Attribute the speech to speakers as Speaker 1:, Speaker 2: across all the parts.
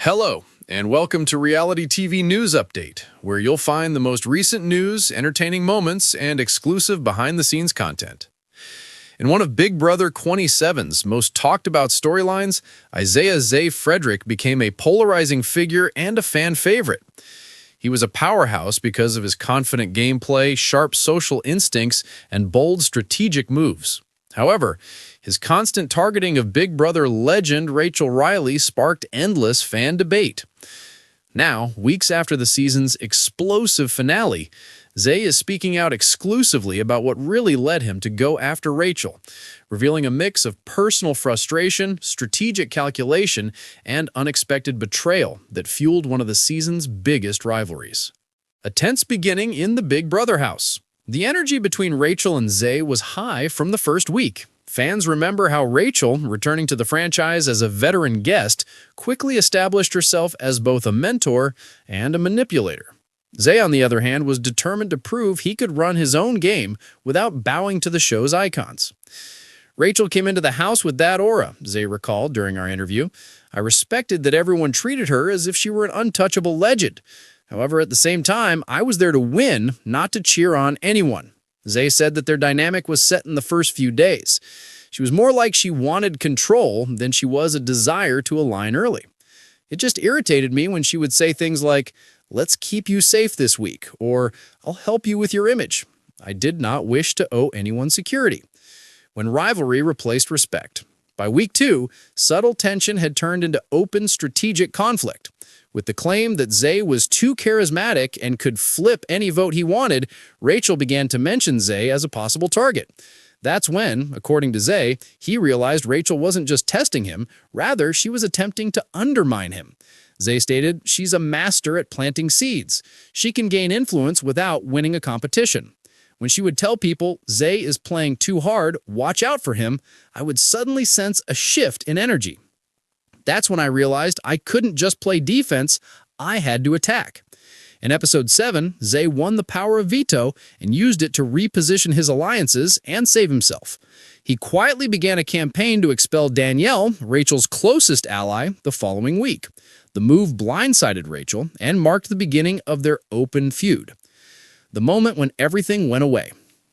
Speaker 1: Hello, and welcome to Reality TV News Update, where you'll find the most recent news, entertaining moments, and exclusive behind-the-scenes content. In one of Big Brother 27's most talked-about storylines, Isaiah Frederich became a polarizing figure and a fan favorite. He was a powerhouse because of his confident gameplay, sharp social instincts, and bold strategic moves. However, his constant targeting of Big Brother legend Reilly sparked endless fan debate. Now, weeks after the season's explosive finale, Zay is speaking out exclusively about what really led him to go after Rachel, revealing a mix of personal frustration, strategic calculation, and unexpected betrayal that fueled one of the season's biggest rivalries. A tense beginning in the Big Brother house. The energy between Rachel and Zay was high from the first week. Fans remember how Rachel, returning to the franchise as a veteran guest, quickly established herself as both a mentor and a manipulator. Zay, on the other hand, was determined to prove he could run his own game without bowing to the show's icons. Rachel came into the house with that aura, Zay recalled during our interview. I respected that everyone treated her as if she were an untouchable legend. However, at the same time, I was there to win, not to cheer on anyone. Zay said that their dynamic was set in the first few days. She was more like she wanted control than she was a desire to align early. It just irritated me when she would say things like, "Let's keep you safe this week," or "I'll help you with your image." I did not wish to owe anyone security. When rivalry replaced respect. By week 2, subtle tension had turned into open strategic conflict. With the claim that Zay was too charismatic and could flip any vote he wanted, Rachel began to mention Zay as a possible target. That's when, according to Zay, he realized Rachel wasn't just testing him, rather she was attempting to undermine him. Zay stated, "She's a master at planting seeds. She can gain influence without winning a competition. When she would tell people, 'Zay is playing too hard, watch out for him,' I would suddenly sense a shift in energy. That's when I realized I couldn't just play defense, I had to attack." In episode 7, Zay won the power of veto and used it to reposition his alliances and save himself. He quietly began a campaign to expel Danielle, Rachel's closest ally, the following week. The move blindsided Rachel and marked the beginning of their open feud. The moment when everything went away.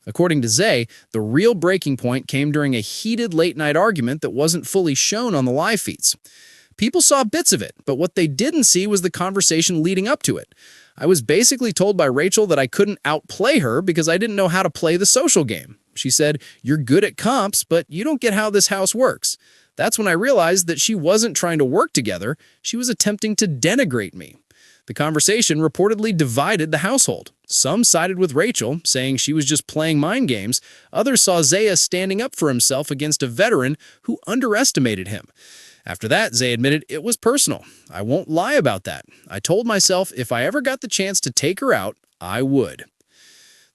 Speaker 1: According to Zay, the real breaking point came during a heated late-night argument that wasn't fully shown on the live feeds. People saw bits of it, but what they didn't see was the conversation leading up to it. I was basically told by Rachel that I couldn't outplay her because I didn't know how to play the social game. She said, "You're good at comps, but you don't get how this house works." That's when I realized that she wasn't trying to work together, she was attempting to denigrate me. The conversation reportedly divided the household. Some sided with Rachel, saying she was just playing mind games. Others saw Zay standing up for himself against a veteran who underestimated him. After that, Zay admitted it was personal. "I won't lie about that. I told myself if I ever got the chance to take her out, I would."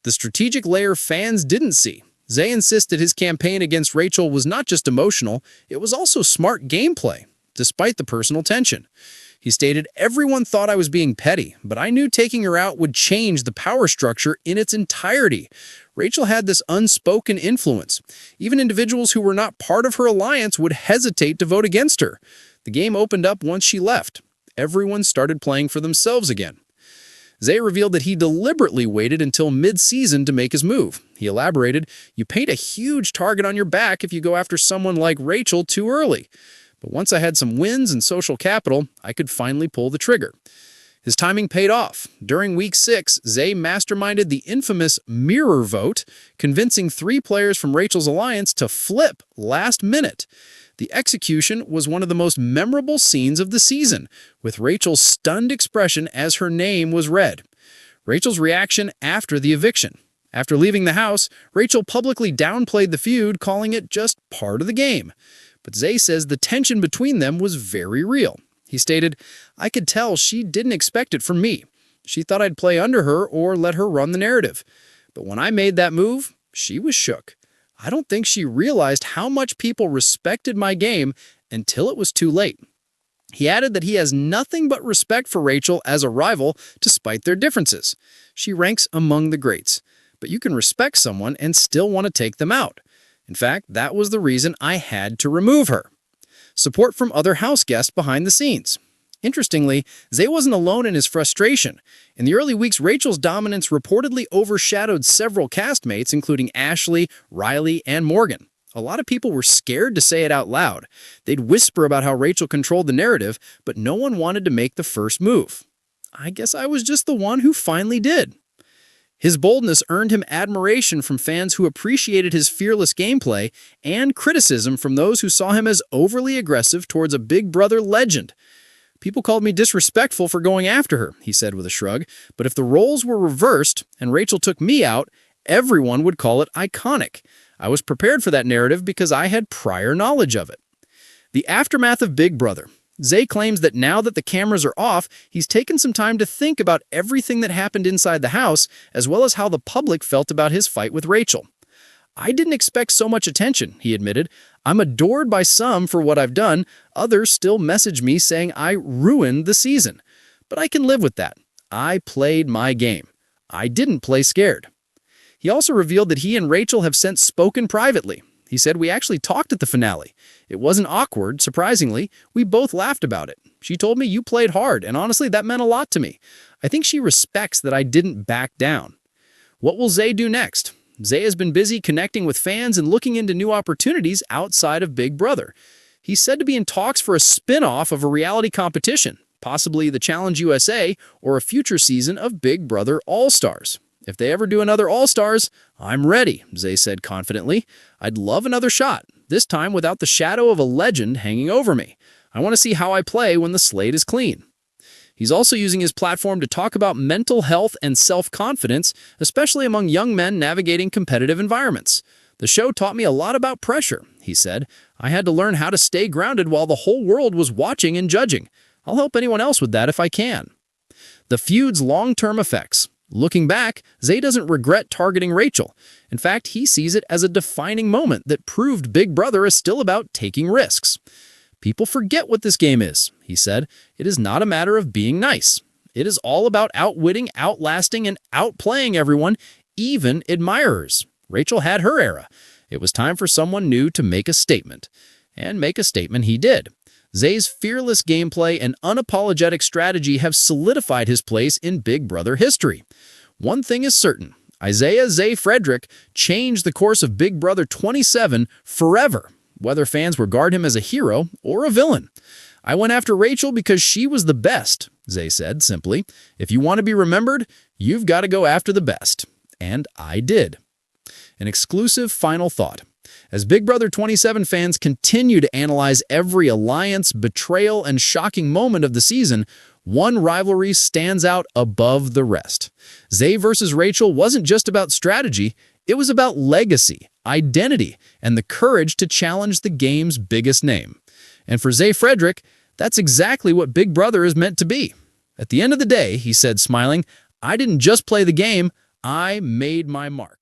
Speaker 1: The strategic layer fans didn't see. Zay insisted his campaign against Rachel was not just emotional, it was also smart gameplay, despite the personal tension. He stated, "Everyone thought I was being petty, but I knew taking her out would change the power structure in its entirety. Rachel had this unspoken influence. Even individuals who were not part of her alliance would hesitate to vote against her. The game opened up once she left. Everyone started playing for themselves again." Zay revealed that he deliberately waited until mid-season to make his move. He elaborated, "You paint a huge target on your back if you go after someone like Rachel too early. But once I had some wins and social capital, I could finally pull the trigger." His timing paid off. During week 6, Zay masterminded the infamous mirror vote, convincing 3 players from Rachel's alliance to flip last minute. The execution was one of the most memorable scenes of the season, with Rachel's stunned expression as her name was read. Rachel's reaction after the eviction. After leaving the house, Rachel publicly downplayed the feud, calling it just part of the game. But Zay says the tension between them was very real. He stated, "I could tell she didn't expect it from me. She thought I'd play under her or let her run the narrative. But when I made that move, she was shook. I don't think she realized how much people respected my game until it was too late." He added that he has nothing but respect for Rachel as a rival despite their differences. She ranks among the greats. But you can respect someone and still want to take them out. In fact, that was the reason I had to remove her. Support from other house guests behind the scenes.
Speaker 2: Interestingly, Zay wasn't alone in his frustration. In the early weeks, Rachel's dominance reportedly overshadowed several castmates, including Ashley, Reilly, and Morgan. A lot of people were scared to say it out loud. They'd whisper about how Rachel controlled the narrative, but no one wanted to make the first move. I guess I was just the one who finally did. His boldness earned him admiration from fans who appreciated his fearless gameplay and criticism from those who saw him as overly aggressive towards a Big Brother legend. People called me disrespectful for going after her, he said with a shrug, but if the roles were reversed and Rachel took me out, everyone would call it iconic. I was prepared for that narrative because I had prior knowledge of it. The aftermath of Big Brother. Zay claims that now that the cameras are off, he's taken some time to think about everything that happened inside the house, as well as how the public felt about his fight with Rachel. I didn't expect so much attention, he admitted. I'm adored by some for what I've done. Others still message me saying I ruined the season. But I can live with that. I played my game. I didn't play scared. He also revealed that he and Rachel have since spoken privately. He said, we actually talked at the finale. It wasn't awkward, surprisingly. We both laughed about it. She told me you played hard, and honestly, that meant a lot to me. I think she respects that I didn't back down. What will Zay do next? Zay has been busy connecting with fans and looking into new opportunities outside of Big Brother. He's said to be in talks for a spin-off of a reality competition, possibly the Challenge USA or a future season of Big Brother All-Stars. If they ever do another All-Stars, I'm ready, Zay said confidently. I'd love another shot, this time without the shadow of a legend hanging over me. I want to see how I play when the slate is clean. He's also using his platform to talk about mental health and self-confidence, especially among young men navigating competitive environments. The show taught me a lot about pressure, he said. I had to learn how to stay grounded while the whole world was watching and judging. I'll help anyone else with that if I can. The feud's long-term effects. Looking back, Zay doesn't regret targeting Rachel. In fact, he sees it as a defining moment that proved Big Brother is still about taking risks. People forget what this game is, he said. It is not a matter of being nice. It is all about outwitting, outlasting, and outplaying everyone, even admirers. Rachel had her era. It was time for someone new to make a statement. And make a statement he did. Zay's fearless gameplay and unapologetic strategy have solidified his place in Big Brother history. One thing is certain. Isaiah Zay Frederich changed the course of Big Brother 27 forever, whether fans regard him as a hero or a villain. I went after Rachel because she was the best, Zay said simply. If you want to be remembered, you've got to go after the best. And I did. An exclusive final thought. As Big Brother 27 fans continue to analyze every alliance, betrayal, and shocking moment of the season, one rivalry stands out above the rest. Zay versus Rachel wasn't just about strategy, it was about legacy, identity, and the courage to challenge the game's biggest name. And for Zay Frederich, that's exactly what Big Brother is meant to be. At the end of the day, he said, smiling, I didn't just play the game, I made my mark.